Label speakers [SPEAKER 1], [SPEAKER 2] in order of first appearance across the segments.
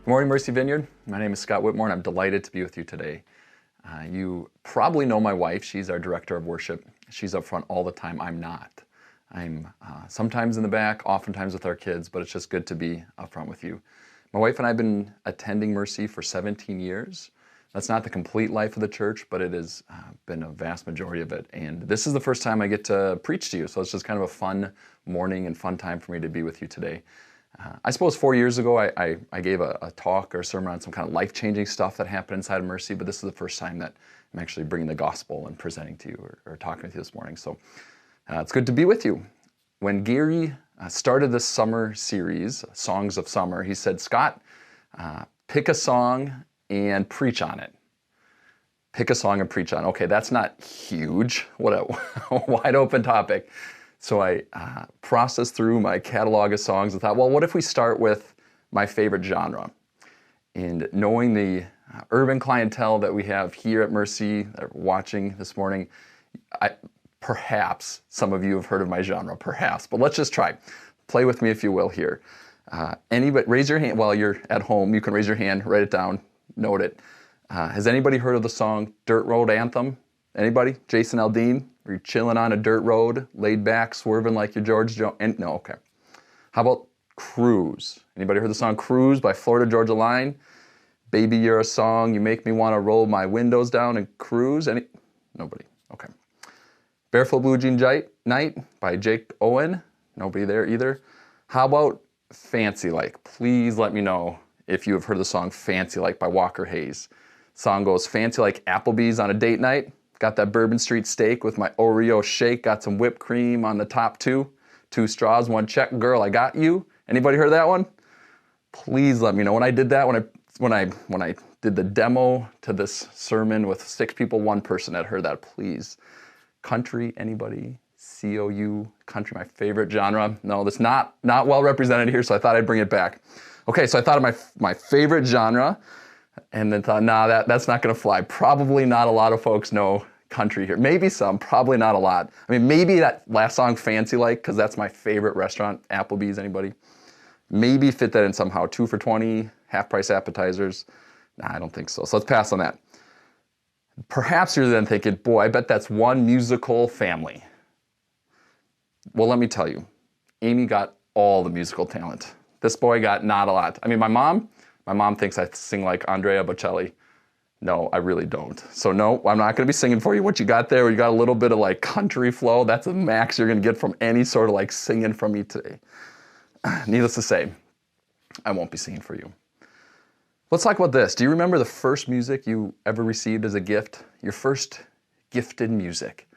[SPEAKER 1] Good morning, Mercy Vineyard. My name is Scott Whitmore, and I'm delighted to be with you today. You probably know my wife. She's our director of worship. She's up front all the time. I'm not. I'm sometimes in the back, oftentimes with our kids, but it's just good to be up front with you. My wife and I have been attending Mercy for 17 years. That's not the complete life of the church, but it has been a vast majority of it. And this is the first time I get to preach to you, so it's just kind of a fun morning and fun time for me to be with you today. I suppose 4 years ago, I gave a talk or a sermon on some kind of life-changing stuff that happened inside of Mercy, but this is the first time that I'm actually bringing the gospel and presenting to you or talking with you this morning. So it's good to be with you. When Gary started this summer series, Songs of Summer, he said, Scott, pick a song and preach on it. Pick a song and preach on it. Okay, that's not huge. What a wide open topic. So I processed through my catalog of songs and thought, well, what if we start with my favorite genre? And knowing the urban clientele that we have here at Mercy that are watching this morning, perhaps some of you have heard of my genre, perhaps. But let's just try. Play with me if you will here. Anybody, raise your hand while you're at home. You can raise your hand, write it down, note it. Has anybody heard of the song Dirt Road Anthem? Anybody? Jason Aldean? Are you chilling on a dirt road, laid back, swerving like you're George Jones? No, okay. How about Cruise? Anybody heard the song Cruise by Florida Georgia Line? Baby, you're a song, you make me want to roll my windows down and cruise. Nobody, okay. Barefoot Blue Jean Night by Jake Owen? Nobody there either. How about Fancy Like? Please let me know if you have heard the song Fancy Like by Walker Hayes. Song goes, fancy like Applebee's on a date night. Got that Bourbon Street steak with my Oreo shake. Got some whipped cream on the top two. 2 straws, 1 check. Girl, I got you. Anybody heard that one? Please let me know. When I did that, when I did the demo to this sermon with 6 people, 1 person had heard that. Please. Country, anybody? COU, country, my favorite genre. No, that's not well represented here, so I thought I'd bring it back. Okay, so I thought of my favorite genre. And then thought, nah, that's not going to fly. Probably not a lot of folks know country here. Maybe some, probably not a lot. I mean, maybe that last song, Fancy Like, because that's my favorite restaurant, Applebee's, anybody? Maybe fit that in somehow. 2 for $20, half-price appetizers. Nah, I don't think so. So let's pass on that. Perhaps you're then thinking, boy, I bet that's one musical family. Well, let me tell you, Amy got all the musical talent. This boy got not a lot. I mean, my mom thinks I sing like Andrea Bocelli. No, I really don't. So no, I'm not going to be singing for you. What you got there, you got a little bit of like country flow. That's the max you're going to get from any sort of like singing from me today. Needless to say, I won't be singing for you. Let's talk about this. Do you remember the first music you ever received as a gift? Your first gifted music.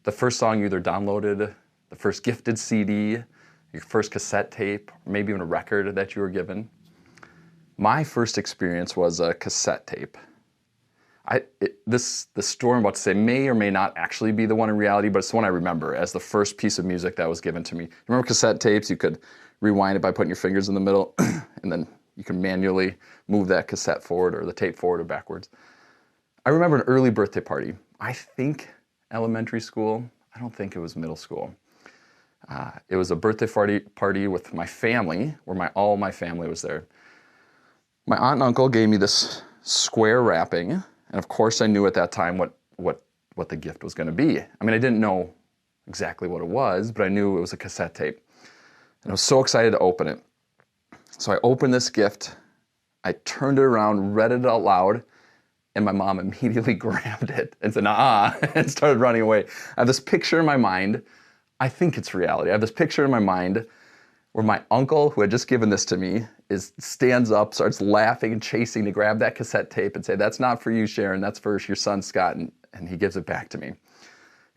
[SPEAKER 1] The first song you either downloaded, the first gifted CD, your first cassette tape, or maybe even a record that you were given. My first experience was a cassette tape. The story I'm about to say may or may not actually be the one in reality, but it's the one I remember as the first piece of music that was given to me. Remember cassette tapes? You could rewind it by putting your fingers in the middle, and then you can manually move that cassette forward or the tape forward or backwards. I remember an early birthday party. I think elementary school. I don't think it was middle school. It was a birthday party with my family, where all my family was there. My aunt and uncle gave me this square wrapping, and of course I knew at that time what the gift was going to be. I mean, I didn't know exactly what it was, but I knew it was a cassette tape. And I was so excited to open it. So I opened this gift, I turned it around, read it out loud, and my mom immediately grabbed it and said, nah, and started running away. I have this picture in my mind. I think it's reality. I have this picture in my mind where my uncle, who had just given this to me, stands up, starts laughing and chasing to grab that cassette tape and say, that's not for you, Sharon, that's for your son, Scott, and he gives it back to me.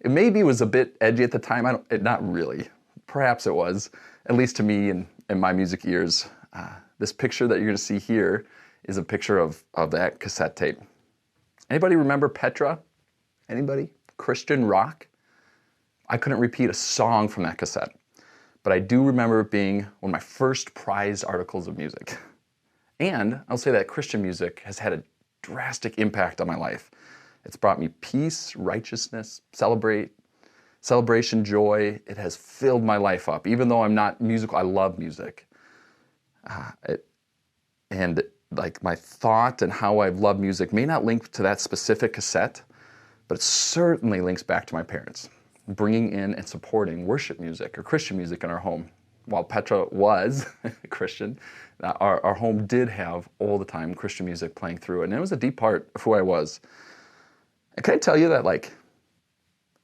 [SPEAKER 1] It maybe was a bit edgy at the time. Not really. Perhaps it was, at least to me and my music ears. This picture that you're going to see here is a picture of that cassette tape. Anybody remember Petra? Anybody? Christian rock? I couldn't repeat a song from that cassette. But I do remember it being one of my first prized articles of music. And I'll say that Christian music has had a drastic impact on my life. It's brought me peace, righteousness, celebration, joy. It has filled my life up. Even though I'm not musical, I love music. And like my thought and how I've loved music may not link to that specific cassette, but it certainly links back to my parents, bringing in and supporting worship music or Christian music in our home. While Petra was Christian, our home did have all the time Christian music playing through it, and it was a deep part of who I was. And can I tell you that, like,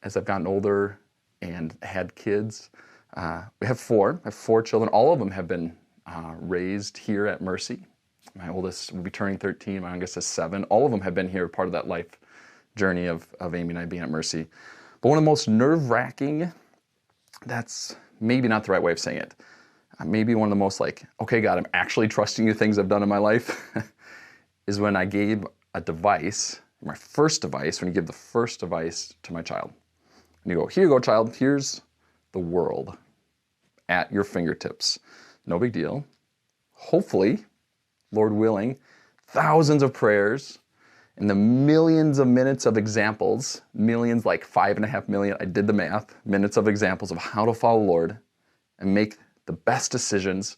[SPEAKER 1] as I've gotten older and had kids, I have four children. All of them have been raised here at Mercy. My oldest will be turning 13. My youngest is 7. All of them have been here, part of that life journey of Amy and I being at Mercy. But one of the most nerve-wracking, that's maybe not the right way of saying it, maybe one of the most like, okay, God, I'm actually trusting you things I've done in my life, is when I gave a device, my first device, when you give the first device to my child. And you go, here you go, child, here's the world at your fingertips. No big deal. Hopefully, Lord willing, thousands of prayers and the millions of minutes of examples, millions, like 5.5 million, I did the math, minutes of examples of how to follow the Lord and make the best decisions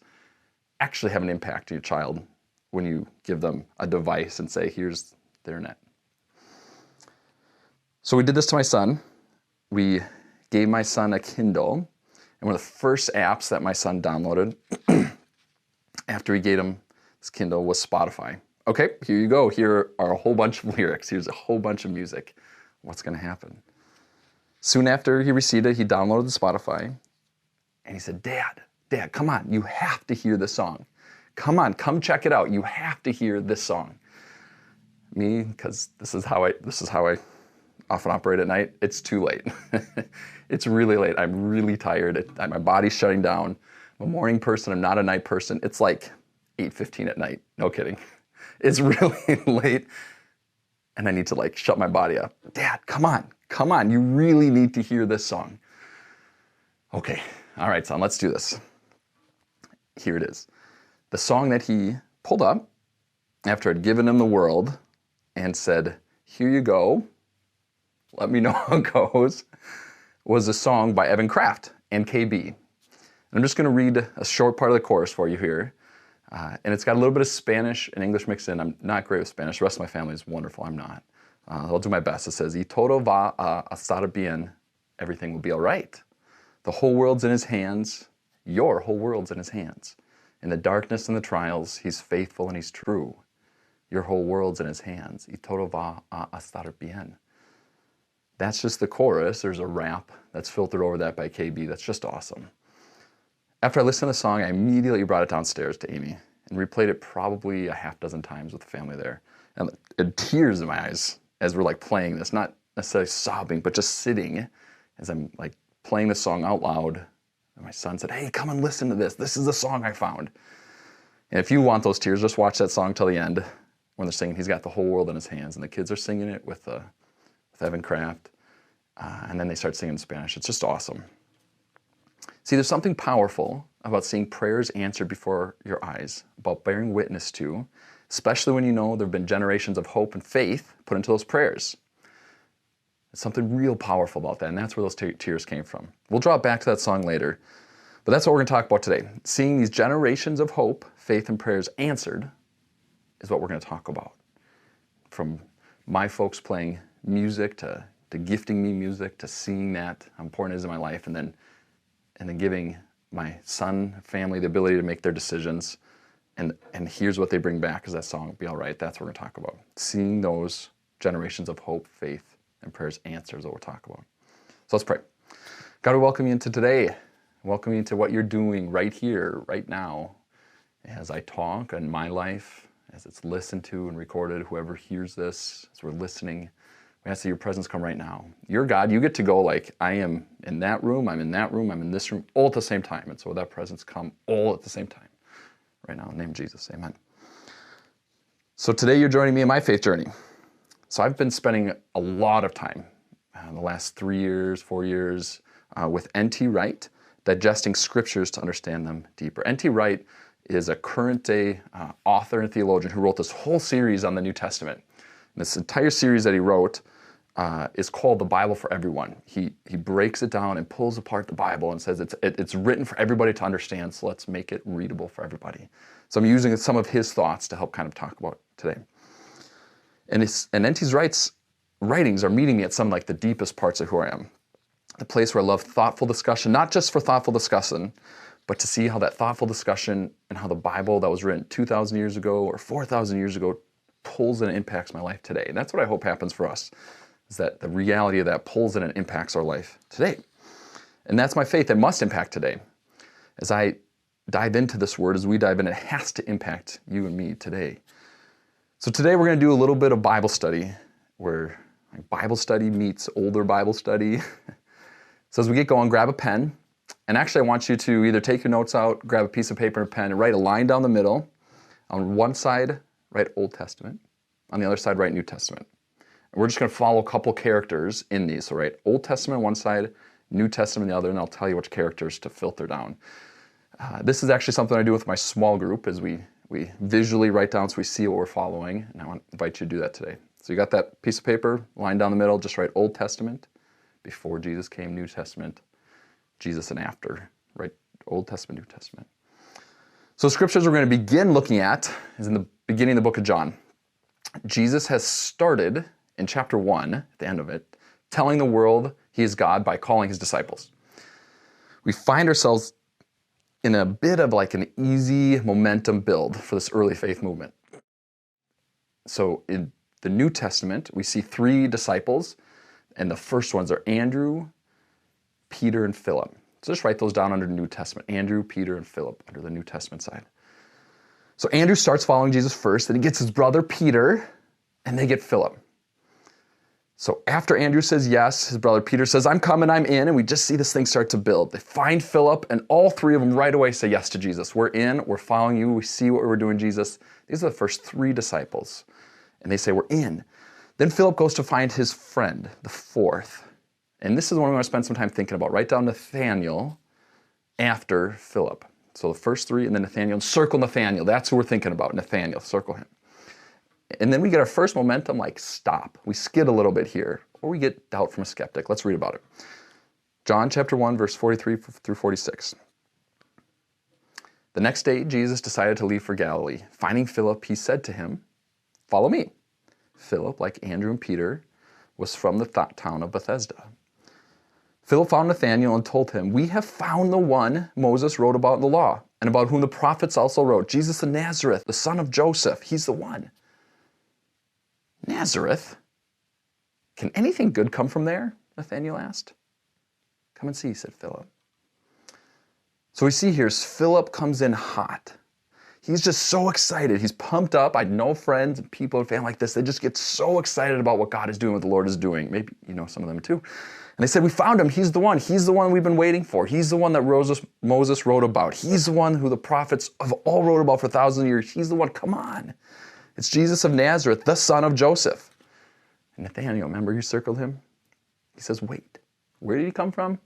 [SPEAKER 1] actually have an impact on your child when you give them a device and say, here's the internet. So we did this to my son. We gave my son a Kindle, and one of the first apps that my son downloaded after we gave him this Kindle was Spotify. Okay, here you go. Here are a whole bunch of lyrics. Here's a whole bunch of music. What's going to happen? Soon after he received it, he downloaded the Spotify, and he said, Dad, come on. You have to hear this song. Come on, come check it out. You have to hear this song. Me, because this is how I often operate at night. It's too late. It's really late. I'm really tired. My body's shutting down. I'm a morning person. I'm not a night person. It's like 8:15 at night. No kidding. It's really late. And I need to like shut my body up. Dad, come on. You really need to hear this song. Okay. All right, son, let's do this. Here it is. The song that he pulled up after I'd given him the world and said, here you go. Let me know how it goes, was a song by Evan Kraft and KB. And I'm just going to read a short part of the chorus for you here. And it's got a little bit of Spanish and English mixed in. I'm not great with Spanish. The rest of my family is wonderful. I'm not. I'll do my best. It says, y todo va a estar bien. Everything will be all right. The whole world's in his hands. Your whole world's in his hands. In the darkness and the trials, he's faithful and he's true. Your whole world's in his hands. Y todo va a estar bien. That's just the chorus. There's a rap that's filtered over that by KB. That's just awesome. After I listened to the song, I immediately brought it downstairs to Amy and replayed it probably a half dozen times with the family there. And tears in my eyes as we're like playing this, not necessarily sobbing, but just sitting as I'm like playing the song out loud. And my son said, hey, come and listen to this. This is the song I found. And if you want those tears, just watch that song till the end when they're singing, he's got the whole world in his hands. And the kids are singing it with Evan Kraft. And then they start singing in Spanish. It's just awesome. See, there's something powerful about seeing prayers answered before your eyes, about bearing witness to, especially when you know there have been generations of hope and faith put into those prayers. There's something real powerful about that, and that's where those tears came from. We'll drop back to that song later, but that's what we're going to talk about today. Seeing these generations of hope, faith, and prayers answered is what we're going to talk about. From my folks playing music to gifting me music, to seeing that, how important it is in my life, and then giving my son, family, the ability to make their decisions. And here's what they bring back is that song, Be All Right. That's what we're going to talk about. Seeing those generations of hope, faith, and prayers answers what we're talking about. So let's pray. God, we welcome you into today. Welcome you into what you're doing right here, right now, as I talk in my life, as it's listened to and recorded, whoever hears this, as we're listening. We ask that your presence come right now. You're God. You get to go like, I am in that room, I'm in that room, I'm in this room, all at the same time. And so that presence come all at the same time. Right now, in the name of Jesus, amen. So today you're joining me in my faith journey. So I've been spending a lot of time the last 3 years, 4 years with N.T. Wright, digesting scriptures to understand them deeper. N.T. Wright is a current day author and theologian who wrote this whole series on the New Testament. And this entire series that he wrote is called the Bible for everyone. He breaks it down and pulls apart the Bible and says it's written for everybody to understand, so let's make it readable for everybody. So I'm using some of his thoughts to help kind of talk about today. And N.T.'s writings are meeting me at some like the deepest parts of who I am. The place where I love thoughtful discussion, not just for thoughtful discussion, but to see how that thoughtful discussion and how the Bible that was written 2,000 years ago or 4,000 years ago pulls and impacts my life today. And that's what I hope happens for us, is that the reality of that pulls in and impacts our life today. And that's my faith. It must impact today. As I dive into this word, as we dive in, it has to impact you and me today. So today we're going to do a little bit of Bible study, where Bible study meets older Bible study. So as we get going, grab a pen. And actually I want you to either take your notes out, grab a piece of paper and a pen, and write a line down the middle. On one side, write Old Testament. On the other side, write New Testament. And we're just going to follow a couple characters in these. So write Old Testament on one side, New Testament on the other, and I'll tell you which characters to filter down. This is actually something I do with my small group, as we visually write down so we see what we're following. And I want to invite you to do that today. So you got that piece of paper, line down the middle, just write Old Testament, before Jesus came, New Testament, Jesus and after, right? Old Testament, New Testament. So scriptures we're going to begin looking at is in the beginning of the book of John. Jesus has started in chapter 1, at the end of it, telling the world he is God by calling his disciples. We find ourselves in a bit of like an easy momentum build for this early faith movement. So in the New Testament, we see 3 disciples, and the first ones are Andrew, Peter, and Philip. So just write those down under the New Testament. Andrew, Peter, and Philip under the New Testament side. So Andrew starts following Jesus first, then he gets his brother Peter, and they get Philip. So after Andrew says yes, his brother Peter says, I'm coming, I'm in, and we just see this thing start to build. They find Philip, and all 3 of them right away say yes to Jesus. We're in, we're following you, we see what we're doing, Jesus. These are the first 3 disciples, and they say we're in. Then Philip goes to find his friend, the 4th. And this is one we want to spend some time thinking about. Write down Nathanael after Philip. So the first 3, and then Nathanael. Circle Nathanael. That's who we're thinking about, Nathanael. Circle him. And then we get our first momentum, like stop. We skid a little bit here, or we get doubt from a skeptic. Let's read about it. John chapter 1, verse 43 through 46. The next day, Jesus decided to leave for Galilee. Finding Philip, he said to him, follow me. Philip, like Andrew and Peter, was from the town of Bethesda. Philip found Nathanael and told him, we have found the one Moses wrote about in the law, and about whom the prophets also wrote, Jesus of Nazareth, the son of Joseph. He's the one. Nazareth? Can anything good come from there? Nathanael asked. Come and see, said Philip. So we see here, Philip comes in hot. He's just so excited. He's pumped up. I know friends and people and family like this. They just get so excited about what God is doing, what the Lord is doing. Maybe you know some of them too. And they said, we found him. He's the one. He's the one we've been waiting for. He's the one that Moses wrote about. He's the one who the prophets have all wrote about for thousands of years. He's the one. Come on. It's Jesus of Nazareth, the son of Joseph. And Nathanael, remember you circled him? He says, wait, where did he come from?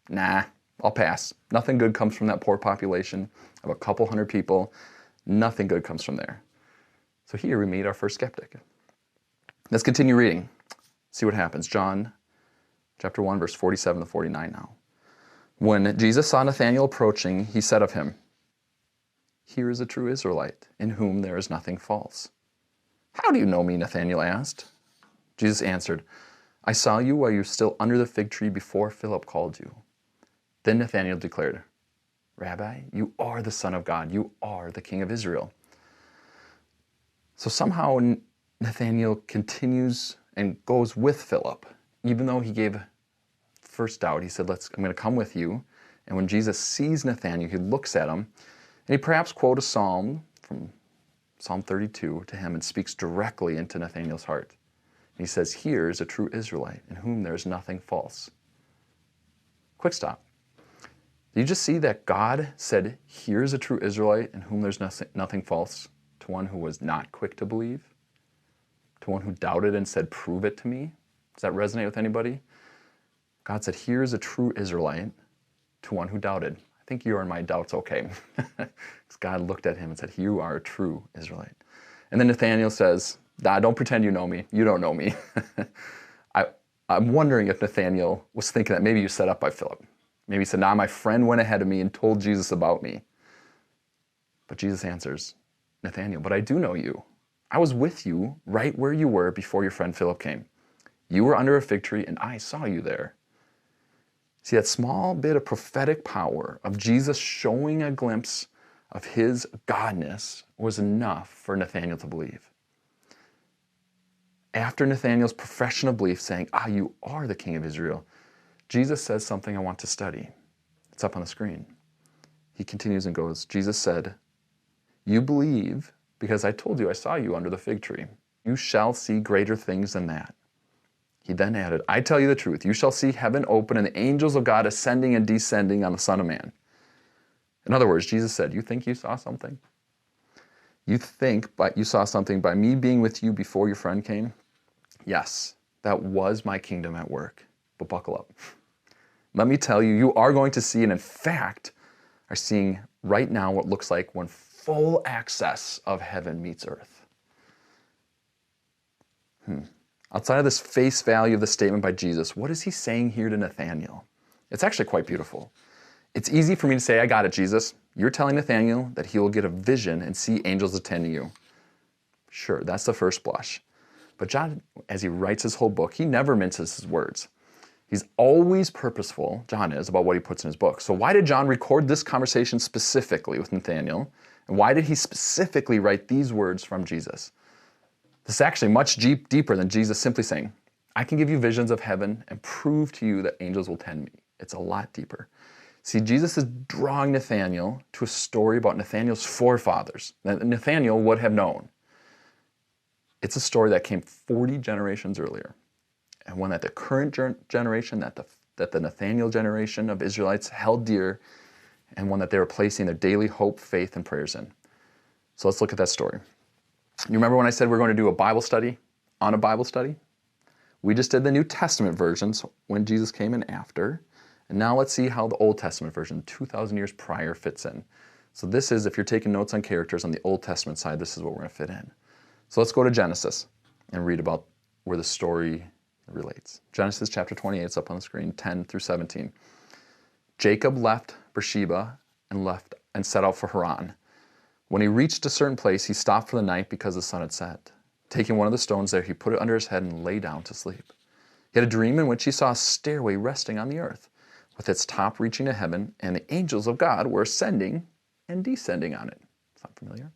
[SPEAKER 1] Nah, I'll pass. Nothing good comes from that poor population of a couple hundred people. Nothing good comes from there. So here we meet our first skeptic. Let's continue reading. See what happens. John chapter 1, verse 47 to 49 now. When Jesus saw Nathanael approaching, he said of him, here is a true Israelite, in whom there is nothing false. How do you know me? Nathanael asked. Jesus answered, I saw you while you were still under the fig tree before Philip called you. Then Nathanael declared, Rabbi, you are the Son of God. You are the King of Israel. So somehow Nathanael continues and goes with Philip, even though he gave first doubt. He said, I'm going to come with you. And when Jesus sees Nathanael, he looks at him, and he perhaps quotes a psalm from Psalm 32 to him and speaks directly into Nathanael's heart. And he says, here is a true Israelite, in whom there is nothing false. Quick stop. Did you just see that God said, here's a true Israelite, in whom there's nothing false, to one who was not quick to believe? To one who doubted and said, prove it to me? Does that resonate with anybody? God said, here's a true Israelite, to one who doubted. I think you are in my doubts okay. Because God looked at him and said, you are a true Israelite. And then Nathanael says, don't pretend you know me. You don't know me. I'm wondering if Nathanael was thinking that maybe he was set up by Philip. Maybe he said, nah, my friend went ahead of me and told Jesus about me. But Jesus answers, Nathanael, but I do know you. I was with you right where you were before your friend Philip came. You were under a fig tree and I saw you there. See, that small bit of prophetic power of Jesus showing a glimpse of his godness was enough for Nathanael to believe. After Nathanael's profession of belief, saying, you are the King of Israel, Jesus says something I want to study. It's up on the screen. He continues and goes, Jesus said, you believe because I told you I saw you under the fig tree. You shall see greater things than that. He then added, I tell you the truth, you shall see heaven open and the angels of God ascending and descending on the Son of Man. In other words, Jesus said, you think you saw something? You think you saw something by me being with you before your friend came? Yes, that was my kingdom at work. But buckle up. Let me tell you, you are going to see, and in fact, are seeing right now what looks like when full access of heaven meets earth. Outside of this face value of the statement by Jesus, what is he saying here to Nathanael? It's actually quite beautiful. It's easy for me to say, I got it, Jesus. You're telling Nathanael that he will get a vision and see angels attending you. Sure, that's the first blush. But John, as he writes his whole book, he never minces his words. He's always purposeful, John is, about what he puts in his book. So why did John record this conversation specifically with Nathanael? And why did he specifically write these words from Jesus? This is actually much deeper than Jesus simply saying, I can give you visions of heaven and prove to you that angels will tend me. It's a lot deeper. See, Jesus is drawing Nathanael to a story about Nathanael's forefathers that Nathanael would have known. It's a story that came 40 generations earlier, and one that the current generation, that the Nathanael generation of Israelites held dear, and one that they were placing their daily hope, faith, and prayers in. So let's look at that story. You remember when I said we're going to do a Bible study on a Bible study? We just did the New Testament versions when Jesus came in after. And now let's see how the Old Testament version, 2,000 years prior, fits in. So this is, if you're taking notes on characters on the Old Testament side, this is what we're going to fit in. So let's go to Genesis and read about where the story relates. Genesis chapter 28, it's up on the screen, 10 through 17. Jacob left Beersheba and set out for Haran. When he reached a certain place, he stopped for the night because the sun had set. Taking one of the stones there, he put it under his head and lay down to sleep. He had a dream in which he saw a stairway resting on the earth, with its top reaching to heaven, and the angels of God were ascending and descending on it. Sound familiar?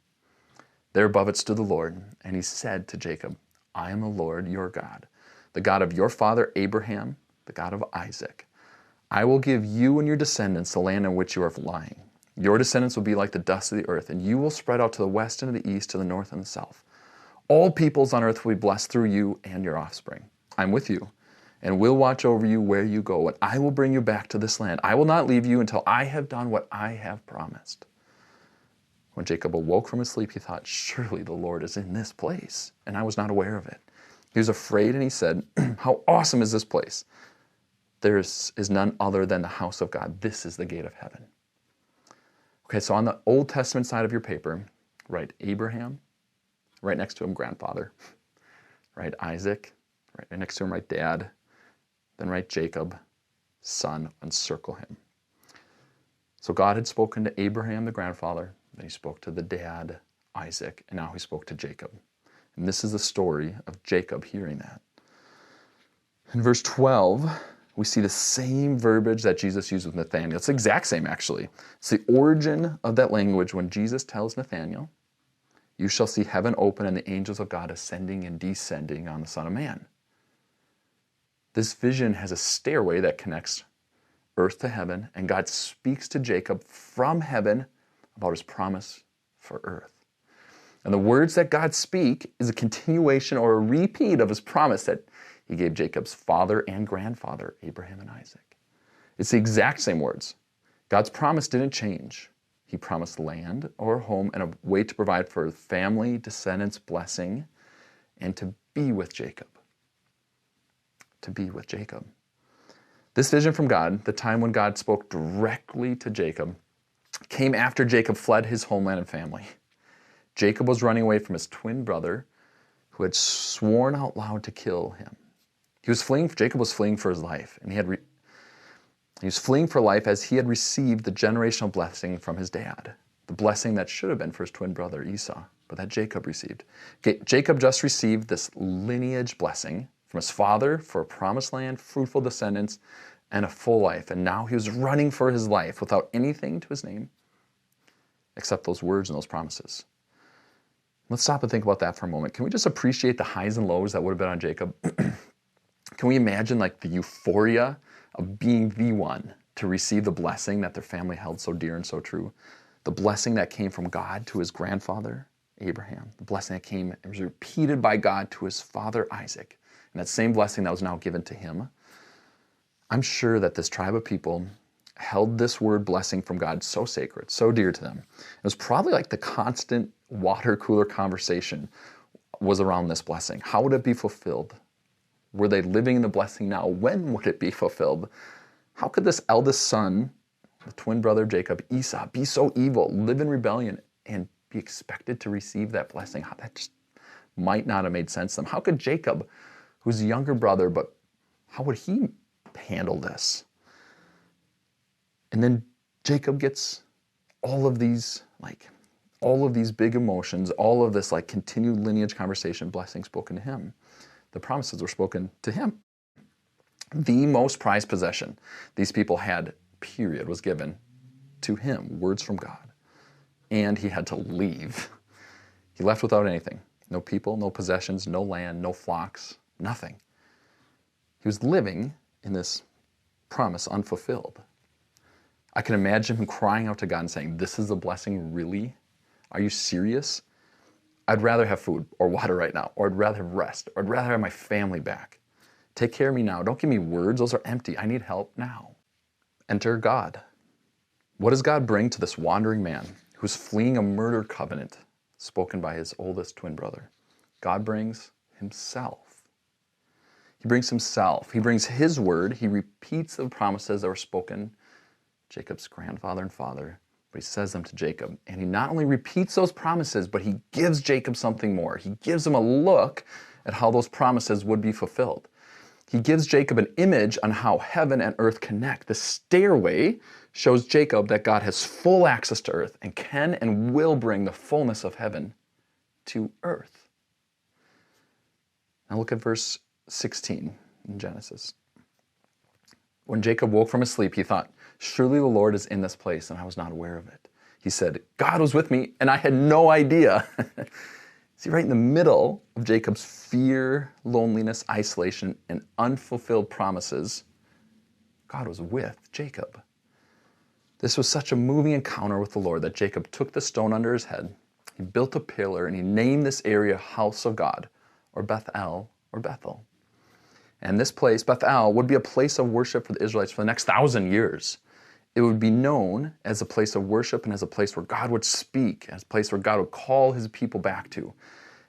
[SPEAKER 1] There above it stood the Lord, and he said to Jacob, I am the Lord your God, the God of your father Abraham, the God of Isaac. I will give you and your descendants the land in which you are lying. Your descendants will be like the dust of the earth, and you will spread out to the west and to the east, to the north and the south. All peoples on earth will be blessed through you and your offspring. I'm with you, and will watch over you where you go, and I will bring you back to this land. I will not leave you until I have done what I have promised. When Jacob awoke from his sleep, he thought, surely the Lord is in this place, and I was not aware of it. He was afraid, and he said, how awesome is this place? There is none other than the house of God. This is the gate of heaven. Okay, so on the Old Testament side of your paper, write Abraham, right next to him, grandfather. Write Isaac, right next to him, write dad. Then write Jacob, son, and circle him. So God had spoken to Abraham, the grandfather, then he spoke to the dad, Isaac, and now he spoke to Jacob. And this is the story of Jacob hearing that. In verse 12, we see the same verbiage that Jesus used with Nathanael. It's the exact same, actually. It's the origin of that language when Jesus tells Nathanael, you shall see heaven open and the angels of God ascending and descending on the Son of Man. This vision has a stairway that connects earth to heaven, and God speaks to Jacob from heaven about his promise for earth. And the words that God speaks is a continuation or a repeat of his promise that he gave Jacob's father and grandfather, Abraham and Isaac. It's the exact same words. God's promise didn't change. He promised land or a home and a way to provide for family, descendants, blessing, and to be with Jacob. To be with Jacob. This vision from God, the time when God spoke directly to Jacob, came after Jacob fled his homeland and family. Jacob was running away from his twin brother who had sworn out loud to kill him. Jacob was fleeing for his life, and he was fleeing for life as he had received the generational blessing from his dad, the blessing that should have been for his twin brother Esau, but that Jacob received. Jacob just received this lineage blessing from his father for a promised land, fruitful descendants, and a full life. And now he was running for his life without anything to his name except those words and those promises. Let's stop and think about that for a moment. Can we just appreciate the highs and lows that would have been on Jacob? Can we imagine like the euphoria of being the one to receive the blessing that their family held so dear and so true? The blessing that came from God to his grandfather, Abraham. The blessing that came and was repeated by God to his father, Isaac. And that same blessing that was now given to him. I'm sure that this tribe of people held this word blessing from God so sacred, so dear to them. It was probably like the constant water cooler conversation was around this blessing. How would it be fulfilled? Were they living in the blessing now? When would it be fulfilled? How could this eldest son, the twin brother of Jacob, Esau, be so evil, live in rebellion, and be expected to receive that blessing? That just might not have made sense to them. How could Jacob, who's the younger brother, but how would he handle this? And then Jacob gets all of these big emotions, all of this continued lineage conversation, blessing spoken to him. The promises were spoken to him. The most prized possession these people had, period, was given to him, words from God. And he had to leave. He left without anything. No people, no possessions, no land, no flocks, nothing. He was living in this promise unfulfilled. I can imagine him crying out to God and saying, "This is a blessing, really? Are you serious? I'd rather have food or water right now, or I'd rather have rest, or I'd rather have my family back. Take care of me now. Don't give me words. Those are empty. I need help now." Enter God. What does God bring to this wandering man who's fleeing a murder covenant spoken by his oldest twin brother? God brings himself. He brings himself. He brings his word. He repeats the promises that were spoken Jacob's grandfather and father, but he says them to Jacob. And he not only repeats those promises, but he gives Jacob something more. He gives him a look at how those promises would be fulfilled. He gives Jacob an image on how heaven and earth connect. The stairway shows Jacob that God has full access to earth and can and will bring the fullness of heaven to earth. Now look at verse 16 in Genesis. When Jacob woke from his sleep, he thought, "Surely the Lord is in this place, and I was not aware of it." He said, "God was with me, and I had no idea." See, right in the middle of Jacob's fear, loneliness, isolation, and unfulfilled promises, God was with Jacob. This was such a moving encounter with the Lord that Jacob took the stone under his head, he built a pillar, and he named this area House of God, or Bethel, or Bethel. And this place, Bethel, would be a place of worship for the Israelites for the next 1,000 years. It would be known as a place of worship and as a place where God would speak, as a place where God would call his people back to.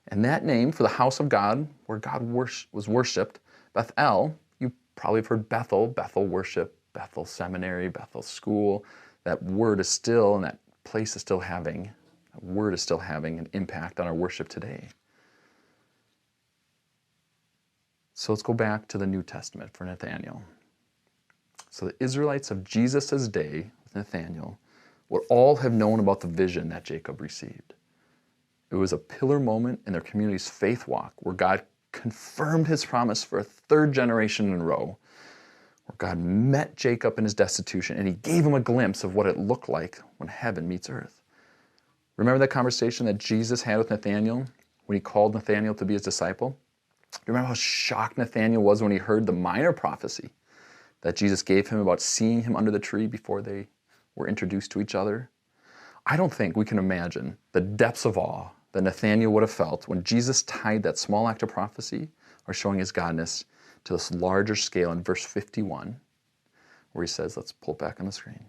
[SPEAKER 1] And that name for the house of God, where God was worshipped, Bethel, you probably have heard Bethel, Bethel worship, Bethel seminary, Bethel school. That word is still, and that place is still having, that word is still having an impact on our worship today. So let's go back to the New Testament for Nathanael. So the Israelites of Jesus' day with Nathanael would all have known about the vision that Jacob received. It was a pillar moment in their community's faith walk where God confirmed his promise for a third generation in a row, where God met Jacob in his destitution and he gave him a glimpse of what it looked like when heaven meets earth. Remember that conversation that Jesus had with Nathanael when he called Nathanael to be his disciple? Remember how shocked Nathanael was when he heard the minor prophecy that Jesus gave him about seeing him under the tree before they were introduced to each other? I don't think we can imagine the depths of awe that Nathanael would have felt when Jesus tied that small act of prophecy or showing his godness to this larger scale in verse 51, where he says, let's pull it back on the screen,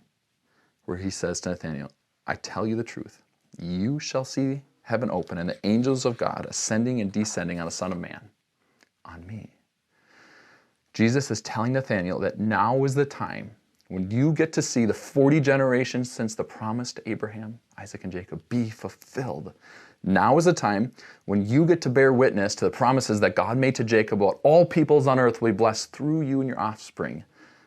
[SPEAKER 1] where he says to Nathanael, "I tell you the truth, you shall see heaven open and the angels of God ascending and descending on the Son of Man." On me. Jesus is telling Nathanael that now is the time when you get to see the 40 generations since the promise to Abraham, Isaac, and Jacob be fulfilled. Now is the time when you get to bear witness to the promises that God made to Jacob about all peoples on earth will be blessed through you and your offspring.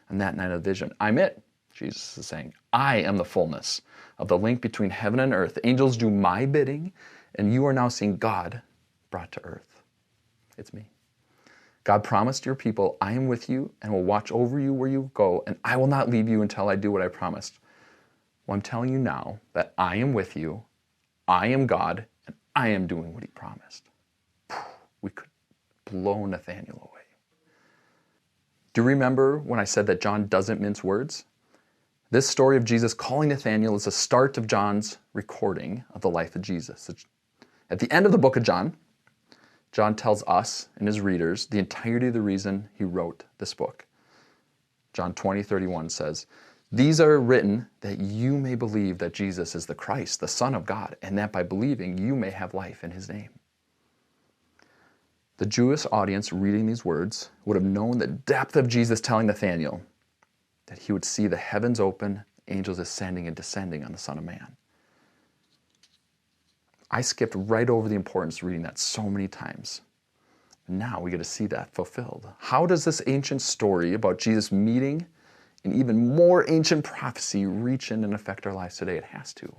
[SPEAKER 1] And that night of vision, I'm it, Jesus is saying. I am the fullness of the link between heaven and earth. Angels do my bidding, and you are now seeing God brought to earth. It's me. God promised your people, I am with you and will watch over you where you go, and I will not leave you until I do what I promised. Well, I'm telling you now that I am with you, I am God, and I am doing what he promised. We could blow Nathanael away. Do you remember when I said that John doesn't mince words? This story of Jesus calling Nathanael is the start of John's recording of the life of Jesus. At the end of the book of John, John tells us and his readers the entirety of the reason he wrote this book. John 20:31 says, "These are written that you may believe that Jesus is the Christ, the Son of God, and that by believing you may have life in his name." The Jewish audience reading these words would have known the depth of Jesus telling Nathanael that he would see the heavens open, angels ascending and descending on the Son of Man. I skipped right over the importance of reading that so many times. Now we get to see that fulfilled. How does this ancient story about Jesus meeting an even more ancient prophecy reach in and affect our lives today? It has to.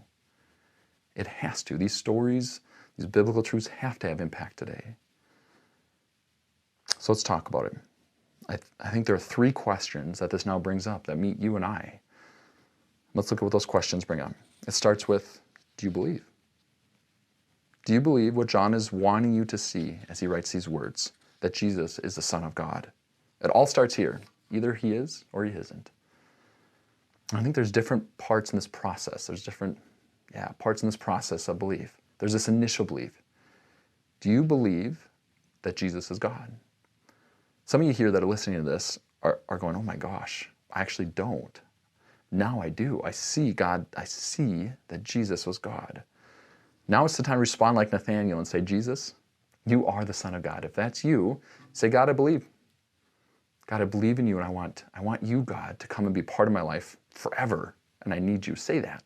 [SPEAKER 1] It has to. These stories, these biblical truths have to have impact today. So let's talk about it. I think there are 3 questions that this now brings up that meet you and I. Let's look at what those questions bring up. It starts with, do you believe? Do you believe what John is wanting you to see as he writes these words, that Jesus is the Son of God? It all starts here. Either he is or he isn't. I think there's different parts in this process. There's different parts in this process of belief. There's this initial belief. Do you believe that Jesus is God? Some of you here that are listening to this are going, oh my gosh, I actually don't. Now I do. I see God. I see that Jesus was God. Now it's the time to respond like Nathanael and say, Jesus, you are the Son of God. If that's you, say, God, I believe. God, I believe in you, and I want you, God, to come and be part of my life forever, and I need you. Say that.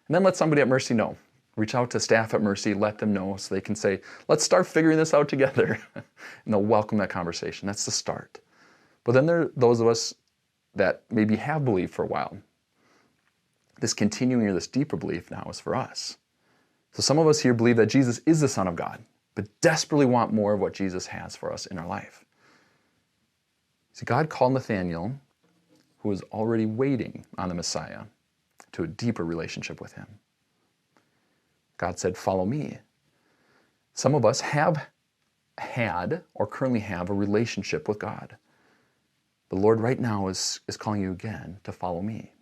[SPEAKER 1] And then let somebody at Mercy know. Reach out to staff at Mercy, let them know so they can say, let's start figuring this out together. And they'll welcome that conversation. That's the start. But then there are those of us that maybe have believed for a while. This continuing or this deeper belief now is for us. So some of us here believe that Jesus is the Son of God, but desperately want more of what Jesus has for us in our life. See, God called Nathanael, who was already waiting on the Messiah, to a deeper relationship with him. God said, follow me. Some of us have had or currently have a relationship with God. The Lord right now is calling you again to follow me.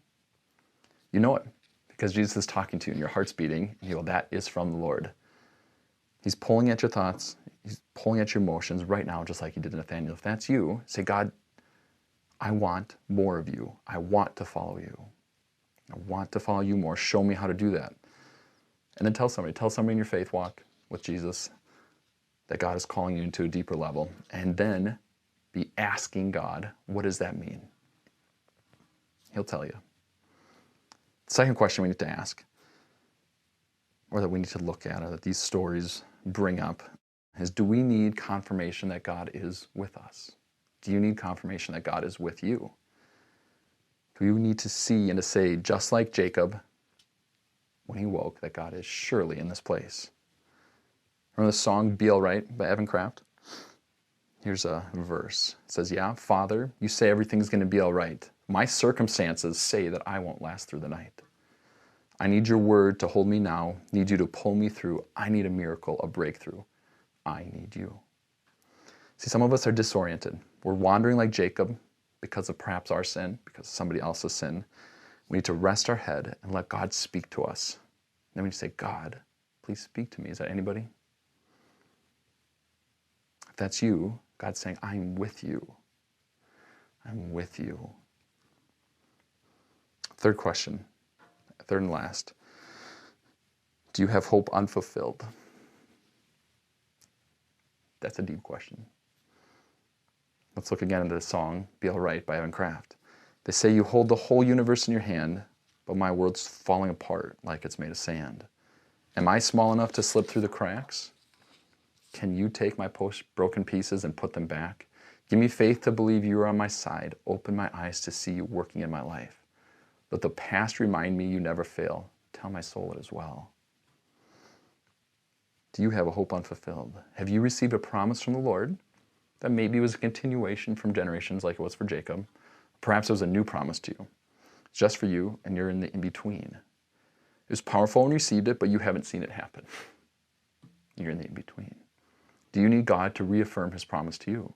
[SPEAKER 1] You know it because Jesus is talking to you and your heart's beating. And you go, that is from the Lord. He's pulling at your thoughts. He's pulling at your emotions right now, just like he did to Nathanael. If that's you, say, God, I want more of you. I want to follow you. I want to follow you more. Show me how to do that. And then tell somebody in your faith walk with Jesus that God is calling you into a deeper level. And then be asking God, what does that mean? He'll tell you. The second question we need to ask, or that we need to look at, or that these stories bring up, is do we need confirmation that God is with us? Do you need confirmation that God is with you? Do you need to see and to say, just like Jacob, when he woke, that God is surely in this place? Remember the song Be All Right by Evan Kraft? Here's a verse. It says, yeah, Father, you say everything's going to be all right. My circumstances say that I won't last through the night. I need your word to hold me now. Need you to pull me through. I need a miracle, a breakthrough. I need you. See, some of us are disoriented. We're wandering like Jacob because of perhaps our sin, because of somebody else's sin. We need to rest our head and let God speak to us. Then we say, God, please speak to me. Is that anybody? If that's you, God's saying, I'm with you. I'm with you. Third question, third and last. Do you have hope unfulfilled? That's a deep question. Let's look again into the song, Be All Right by Evan Kraft. They say you hold the whole universe in your hand, but my world's falling apart like it's made of sand. Am I small enough to slip through the cracks? Can you take my broken pieces and put them back? Give me faith to believe you are on my side. Open my eyes to see you working in my life. Let the past remind me you never fail. Tell my soul it as well. Do you have a hope unfulfilled? Have you received a promise from the Lord that maybe was a continuation from generations like it was for Jacob? Perhaps it was a new promise to you, just for you, and you're in the in-between. It was powerful and received it, but you haven't seen it happen. You're in the in-between. Do you need God to reaffirm his promise to you?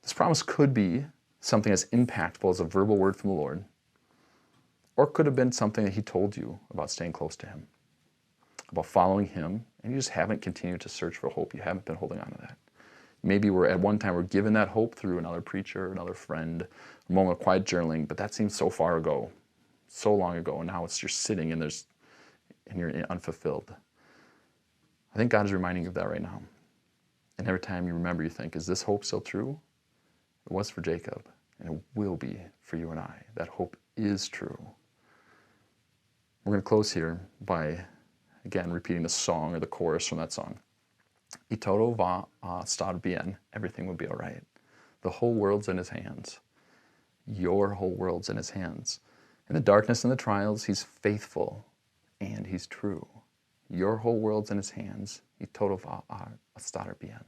[SPEAKER 1] This promise could be something as impactful as a verbal word from the Lord, or it could have been something that he told you about staying close to him, about following him, and you just haven't continued to search for hope. You haven't been holding on to that. Maybe at one time we're given that hope through another preacher, another friend, a moment of quiet journaling, but that seems so far ago, so long ago, and now you're sitting and you're unfulfilled. I think God is reminding you of that right now. And every time you remember, you think, is this hope still true? It was for Jacob, and it will be for you and I. That hope is true. We're going to close here by, again, repeating the song or the chorus from that song. Y todo va a estar bien. Everything will be all right. The whole world's in his hands. Your whole world's in his hands. In the darkness and the trials, he's faithful and he's true. Your whole world's in his hands. Y todo va a estar bien.